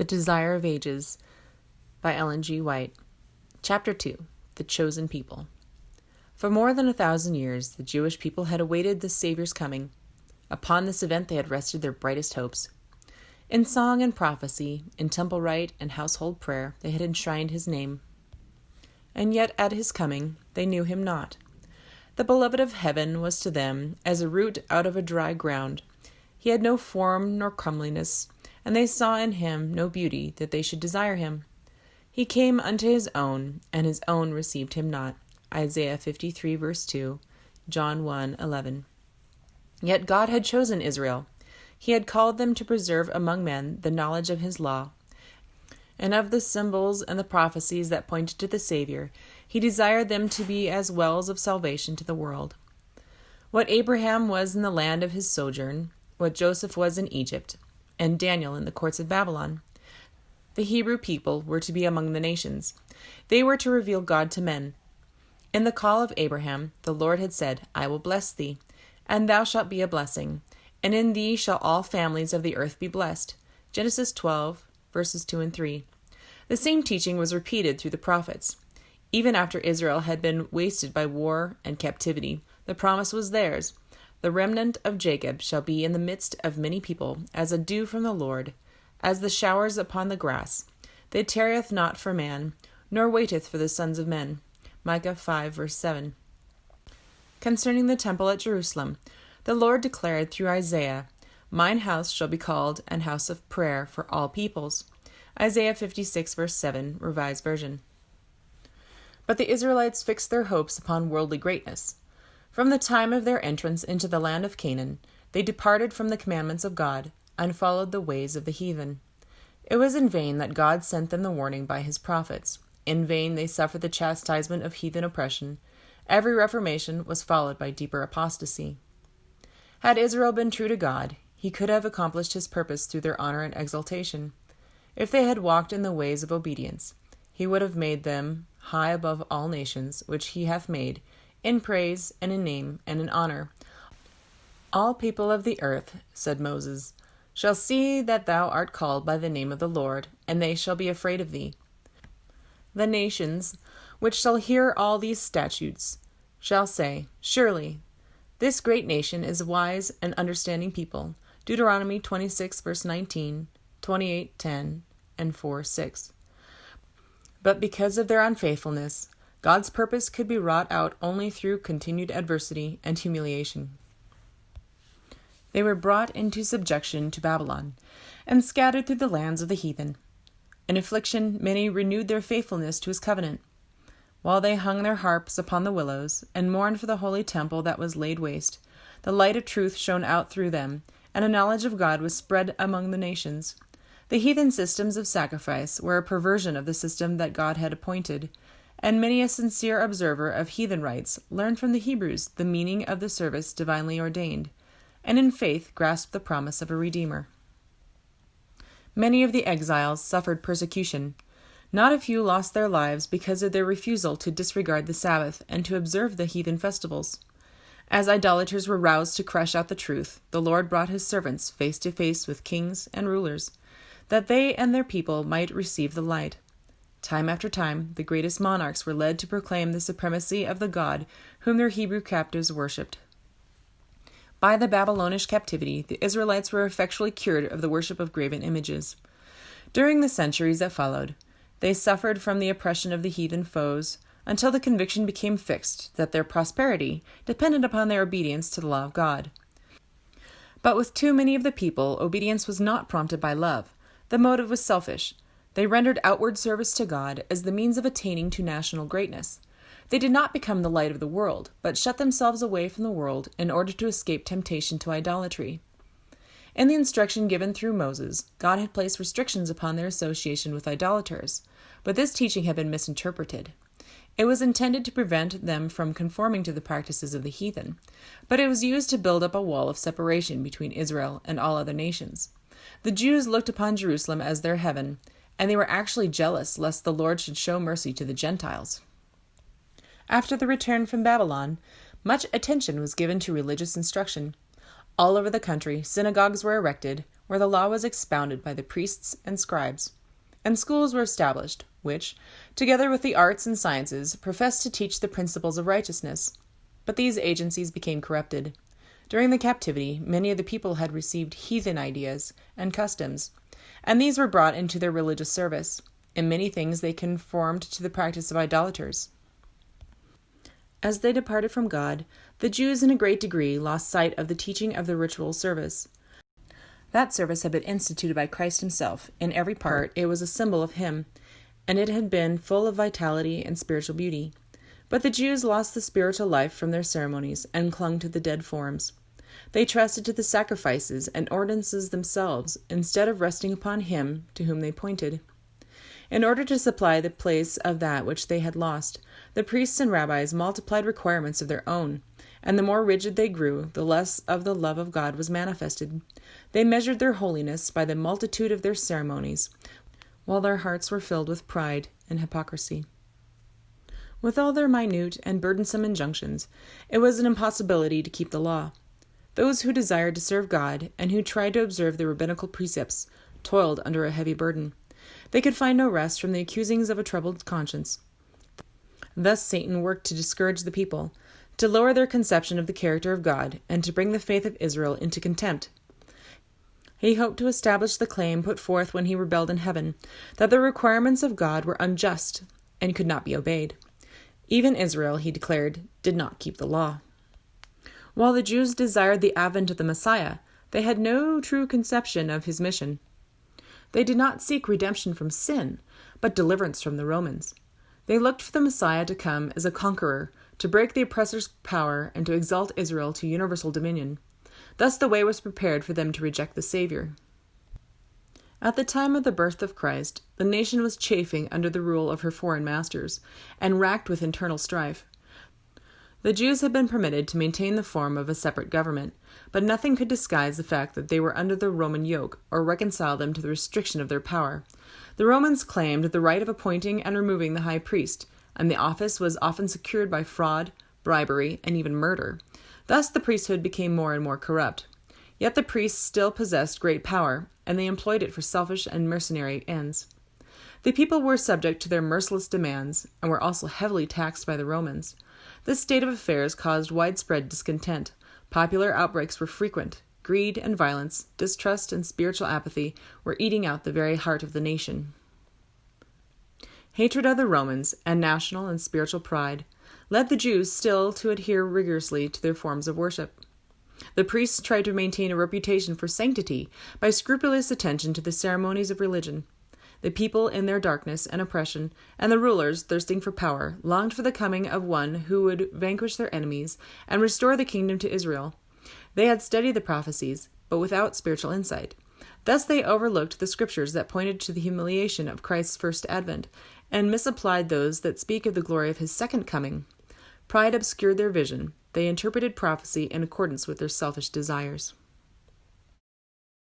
The Desire of Ages by Ellen G. White. Chapter 2. The Chosen People. For more than 1,000 years, the Jewish people had awaited the Savior's coming. Upon this event they had rested their brightest hopes. In song and prophecy, in temple rite and household prayer, they had enshrined his name. And yet at his coming they knew him not. The beloved of heaven was to them as a root out of a dry ground. He had no form nor comeliness, and they saw in him no beauty that they should desire him. He came unto his own, and his own received him not. Isaiah 53, verse 2, John 1, 11. Yet God had chosen Israel. He had called them to preserve among men the knowledge of his law. And of the symbols and the prophecies that pointed to the Savior, he desired them to be as wells of salvation to the world. What Abraham was in the land of his sojourn, what Joseph was in Egypt, and Daniel in the courts of Babylon, the Hebrew people were to be among the nations. They were to reveal God to men. In the call of Abraham, the Lord had said, I will bless thee, and thou shalt be a blessing, and in thee shall all families of the earth be blessed. Genesis 12, verses 2 and 3. The same teaching was repeated through the prophets. Even after Israel had been wasted by war and captivity, the promise was theirs. The remnant of Jacob shall be in the midst of many people, as a dew from the Lord, as the showers upon the grass. They tarrieth not for man, nor waiteth for the sons of men. Micah 5, verse 7. Concerning the temple at Jerusalem, the Lord declared through Isaiah, Mine house shall be called an house of prayer for all peoples. Isaiah 56, verse 7, Revised Version. But the Israelites fixed their hopes upon worldly greatness. From the time of their entrance into the land of Canaan, they departed from the commandments of God, and followed the ways of the heathen. It was in vain that God sent them the warning by his prophets. In vain they suffered the chastisement of heathen oppression. Every reformation was followed by deeper apostasy. Had Israel been true to God, he could have accomplished his purpose through their honor and exaltation. If they had walked in the ways of obedience, he would have made them high above all nations which he hath made, in praise and in name and in honor. All people of the earth, said Moses, shall see that thou art called by the name of the Lord, and they shall be afraid of thee. The nations, which shall hear all these statutes, shall say, Surely, this great nation is a wise and understanding people. Deuteronomy 26, verse 19, 28, 10, and 4, 6. But because of their unfaithfulness, God's purpose could be wrought out only through continued adversity and humiliation. They were brought into subjection to Babylon, and scattered through the lands of the heathen. In affliction many renewed their faithfulness to his covenant. While they hung their harps upon the willows, and mourned for the holy temple that was laid waste, the light of truth shone out through them, and a knowledge of God was spread among the nations. The heathen systems of sacrifice were a perversion of the system that God had appointed, and many a sincere observer of heathen rites learned from the Hebrews the meaning of the service divinely ordained, and in faith grasped the promise of a Redeemer. Many of the exiles suffered persecution. Not a few lost their lives because of their refusal to disregard the Sabbath and to observe the heathen festivals. As idolaters were roused to crush out the truth, the Lord brought his servants face to face with kings and rulers, that they and their people might receive the light. Time after time, the greatest monarchs were led to proclaim the supremacy of the God whom their Hebrew captives worshipped. By the Babylonish captivity, the Israelites were effectually cured of the worship of graven images. During the centuries that followed, they suffered from the oppression of the heathen foes until the conviction became fixed that their prosperity depended upon their obedience to the law of God. But with too many of the people, obedience was not prompted by love. The motive was selfish. They rendered outward service to God as the means of attaining to national greatness. They did not become the light of the world, but shut themselves away from the world in order to escape temptation to idolatry. In the instruction given through Moses, God had placed restrictions upon their association with idolaters, but this teaching had been misinterpreted. It was intended to prevent them from conforming to the practices of the heathen, but it was used to build up a wall of separation between Israel and all other nations. The Jews looked upon Jerusalem as their heaven, and they were actually jealous lest the Lord should show mercy to the Gentiles. After the return from Babylon, much attention was given to religious instruction. All over the country, synagogues were erected, where the law was expounded by the priests and scribes. And schools were established, which, together with the arts and sciences, professed to teach the principles of righteousness. But these agencies became corrupted. During the captivity, many of the people had received heathen ideas and customs, and these were brought into their religious service. In many things they conformed to the practice of idolaters. As they departed from God, the Jews in a great degree lost sight of the teaching of the ritual service. That service had been instituted by Christ himself. In every part, it was a symbol of him, and it had been full of vitality and spiritual beauty. But the Jews lost the spiritual life from their ceremonies and clung to the dead forms. They trusted to the sacrifices and ordinances themselves, instead of resting upon him to whom they pointed. In order to supply the place of that which they had lost, the priests and rabbis multiplied requirements of their own, and the more rigid they grew, the less of the love of God was manifested. They measured their holiness by the multitude of their ceremonies, while their hearts were filled with pride and hypocrisy. With all their minute and burdensome injunctions, it was an impossibility to keep the law. Those who desired to serve God, and who tried to observe the rabbinical precepts, toiled under a heavy burden. They could find no rest from the accusings of a troubled conscience. Thus Satan worked to discourage the people, to lower their conception of the character of God, and to bring the faith of Israel into contempt. He hoped to establish the claim put forth when he rebelled in heaven, that the requirements of God were unjust and could not be obeyed. Even Israel, he declared, did not keep the law. While the Jews desired the advent of the Messiah, they had no true conception of his mission. They did not seek redemption from sin, but deliverance from the Romans. They looked for the Messiah to come as a conqueror, to break the oppressor's power, and to exalt Israel to universal dominion. Thus the way was prepared for them to reject the Savior. At the time of the birth of Christ, the nation was chafing under the rule of her foreign masters, and racked with internal strife. The Jews had been permitted to maintain the form of a separate government, but nothing could disguise the fact that they were under the Roman yoke, or reconcile them to the restriction of their power. The Romans claimed the right of appointing and removing the high priest, and the office was often secured by fraud, bribery, and even murder. Thus the priesthood became more and more corrupt. Yet the priests still possessed great power, and they employed it for selfish and mercenary ends. The people were subject to their merciless demands, and were also heavily taxed by the Romans. This state of affairs caused widespread discontent. Popular outbreaks were frequent. Greed and violence, distrust and spiritual apathy were eating out the very heart of the nation. Hatred of the Romans, and national and spiritual pride, led the Jews still to adhere rigorously to their forms of worship. The priests tried to maintain a reputation for sanctity by scrupulous attention to the ceremonies of religion. The people, in their darkness and oppression, and the rulers, thirsting for power, longed for the coming of one who would vanquish their enemies and restore the kingdom to Israel. They had studied the prophecies, but without spiritual insight. Thus they overlooked the scriptures that pointed to the humiliation of Christ's first advent, and misapplied those that speak of the glory of his second coming. Pride obscured their vision. They interpreted prophecy in accordance with their selfish desires.